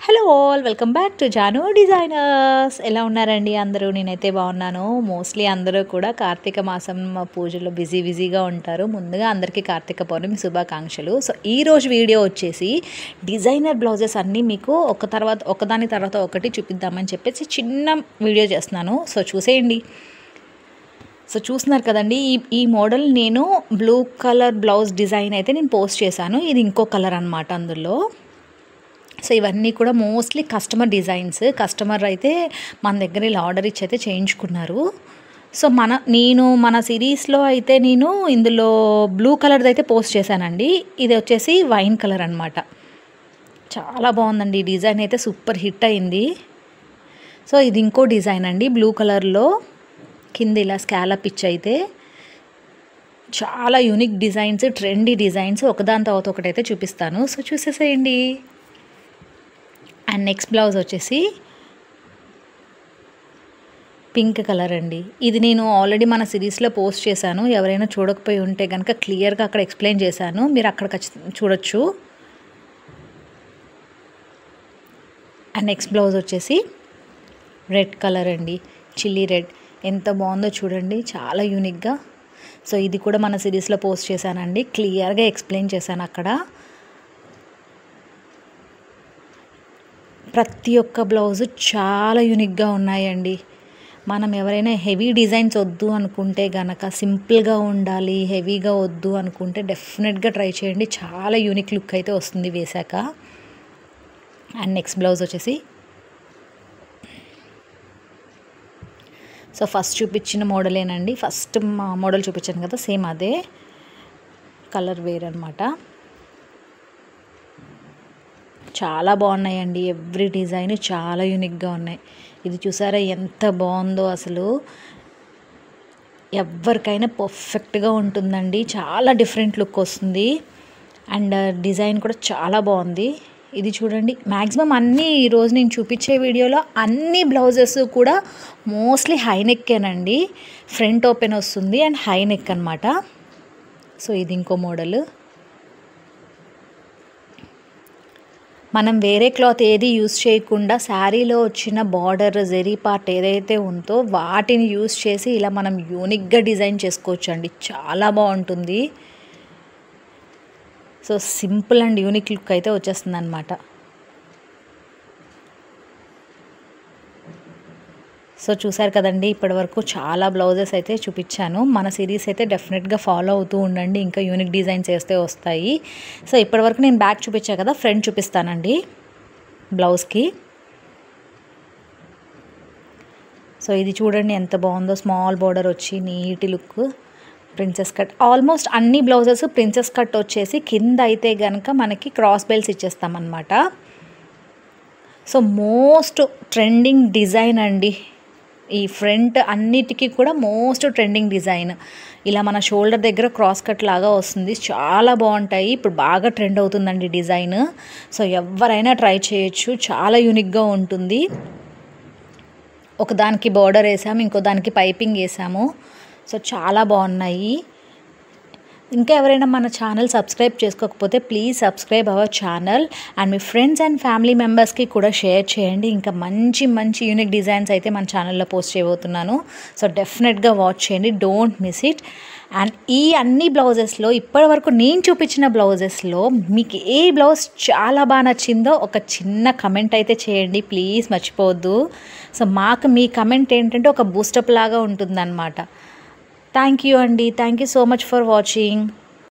Hello all welcome back to Janu designers. ఎలా ఉన్నారండి అందరూ? నేనైతే బాగున్నాను. మోస్ట్లీ అందరూ కూడా కార్తీక మాసం పూజలో బిజీగా ఉంటారు. ముందుగా అందరికీ కార్తీక పౌర్ణమి శుభాకాంక్షలు. సో ఈరోజు వీడియో వచ్చేసి డిజైనర్ బ్లౌజెస్ అన్నీ మీకు ఒకదాని తర్వాత ఒకటి చూపిద్దామని చెప్పేసి చిన్న వీడియో చేస్తున్నాను. సో చూసేయండి. సో చూస్తున్నారు కదండి, ఈ మోడల్ నేను బ్లూ కలర్ బ్లౌజ్ డిజైన్ అయితే నేను పోస్ట్ చేశాను. ఇది ఇంకో కలర్ అనమాట అందులో. సో ఇవన్నీ కూడా మోస్ట్లీ కస్టమర్ డిజైన్స్. కస్టమర్ అయితే మన దగ్గర ఇలా ఆర్డర్ ఇచ్చి అయితే చేయించుకున్నారు. సో మన సిరీస్లో అయితే నేను ఇందులో బ్లూ కలర్ది అయితే పోస్ట్ చేశానండి. ఇది వచ్చేసి వైన్ కలర్ అనమాట. చాలా బాగుందండి. ఈ డిజైన్ అయితే సూపర్ హిట్ అయింది. సో ఇది ఇంకో డిజైన్ అండి, బ్లూ కలర్లో కింద ఇలా స్కాలప్ ఇచ్చి అయితే చాలా యూనిక్ డిజైన్స్, ట్రెండీ డిజైన్స్ ఒకదాని తర్వాత ఒకటైతే చూపిస్తాను. సో చూసేసేయండి. అండ్ నెక్స్ట్ బ్లౌజ్ వచ్చేసి పింక్ కలర్ అండి. ఇది నేను ఆల్రెడీ మన సిరీస్లో పోస్ట్ చేశాను. ఎవరైనా చూడకపోయి ఉంటే కనుక క్లియర్గా అక్కడ ఎక్స్ప్లెయిన్ చేశాను, మీరు అక్కడ చూడొచ్చు. అండ్ నెక్స్ట్ బ్లౌజ్ వచ్చేసి రెడ్ కలర్ అండి, చిల్లీ రెడ్. ఎంత బాగుందో చూడండి, చాలా యూనిక్గా. సో ఇది కూడా మన సిరీస్లో పోస్ట్ చేశానండి, క్లియర్గా ఎక్స్ప్లెయిన్ చేశాను అక్కడ. ప్రతి ఒక్క బ్లౌజు చాలా యూనిక్గా ఉన్నాయండి. మనం ఎవరైనా హెవీ డిజైన్స్ వద్దు అనుకుంటే గనక, సింపుల్గా ఉండాలి, హెవీగా వద్దు అనుకుంటే డెఫినెట్గా ట్రై చేయండి. చాలా యూనిక్ లుక్ అయితే వస్తుంది వేశాక. అండ్ నెక్స్ట్ బ్లౌజ్ వచ్చేసి సో ఫస్ట్ చూపించిన మోడలేనండి. ఫస్ట్ మోడల్ చూపించాను కదా, సేమ్ అదే కలర్ వేర్ అనమాట. చాలా బాగున్నాయండి. ఎవ్రీ డిజైన్ చాలా యూనిక్గా ఉన్నాయి. ఇది చూసారా ఎంత బాగుందో అసలు. ఎవరికైనా పర్ఫెక్ట్గా ఉంటుందండి. చాలా డిఫరెంట్ లుక్ వస్తుంది. అండ్ డిజైన్ కూడా చాలా బాగుంది. ఇది చూడండి, మ్యాక్సిమం అన్నీ ఈరోజు నేను చూపించే వీడియోలో అన్ని బ్లౌజెస్ కూడా మోస్ట్లీ హై నెక్కేనండి. ఫ్రంట్ ఓపెన్ వస్తుంది అండ్ హై నెక్ అనమాట. సో ఇది ఇంకో మోడల్. మనం వేరే క్లాత్ ఏది యూస్ చేయకుండా శారీలో వచ్చిన బార్డర్, జెరీ పార్ట్ ఏదైతే ఉందో వాటిని యూస్ చేసి ఇలా మనం యూనిక్గా డిజైన్ చేసుకోవచ్చు అండి. చాలా బాగుంటుంది. So simple and unique look అయితే వచ్చేస్తుంది అనమాట. సో చూసారు కదండి, ఇప్పటివరకు చాలా బ్లౌజెస్ అయితే చూపించాను. మన సిరీస్ అయితే డెఫినెట్గా ఫాలో అవుతూ ఉండండి, ఇంకా యూనిక్ డిజైన్స్ వేస్తే వస్తాయి. సో ఇప్పటివరకు నేను బ్యాక్ చూపించాను కదా, ఫ్రంట్ చూపిస్తానండి బ్లౌజ్కి. సో ఇది చూడండి ఎంత బాగుందో, స్మాల్ బార్డర్ వచ్చి neat look, princess cut. Almost అన్ని బ్లౌజెస్ ప్రిన్సెస్ కట్ వచ్చేసి కింద అయితే కనుక మనకి క్రాస్ బెల్ట్స్ ఇచ్చేస్తామన్నమాట. సో మోస్ట్ ట్రెండింగ్ డిజైన్ అండి. ఈ ఫ్రంట్ అన్నిటికీ కూడా మోస్ట్ ట్రెండింగ్ డిజైన్. ఇలా మన షోల్డర్ దగ్గర క్రాస్ కట్ లాగా వస్తుంది. చాలా బాగుంటాయి. ఇప్పుడు బాగా ట్రెండ్ అవుతుందండి డిజైన్. సో ఎవరైనా ట్రై చేయొచ్చు, చాలా యూనిక్గా ఉంటుంది. ఒకదానికి బార్డర్ వేసాము, ఇంకో దానికి పైపింగ్ వేసాము. సో చాలా బాగున్నాయి. ఇంకా ఎవరైనా మన ఛానల్ సబ్స్క్రైబ్ చేసుకోకపోతే please subscribe our channel and me friends and family మెంబర్స్కి కూడా షేర్ చేయండి. ఇంకా మంచి యూనిక్ డిజైన్స్ అయితే మన ఛానల్లో పోస్ట్ చేయబోతున్నాను. సో డెఫినెట్గా వాచ్ చేయండి, డోంట్ మిస్ ఇట్. అండ్ ఈ అన్ని బ్లౌజెస్లో ఇప్పటివరకు నేను చూపించిన బ్లౌజెస్లో మీకు ఏ బ్లౌజ్ చాలా బాగా నచ్చిందో ఒక చిన్న కమెంట్ అయితే చేయండి ప్లీజ్, మర్చిపోవద్దు. సో మాకు మీ కమెంట్ ఏంటంటే ఒక బూస్టప్ లాగా ఉంటుందన్నమాట. థ్యాంక్ యూ అండి. Thank you so much for watching.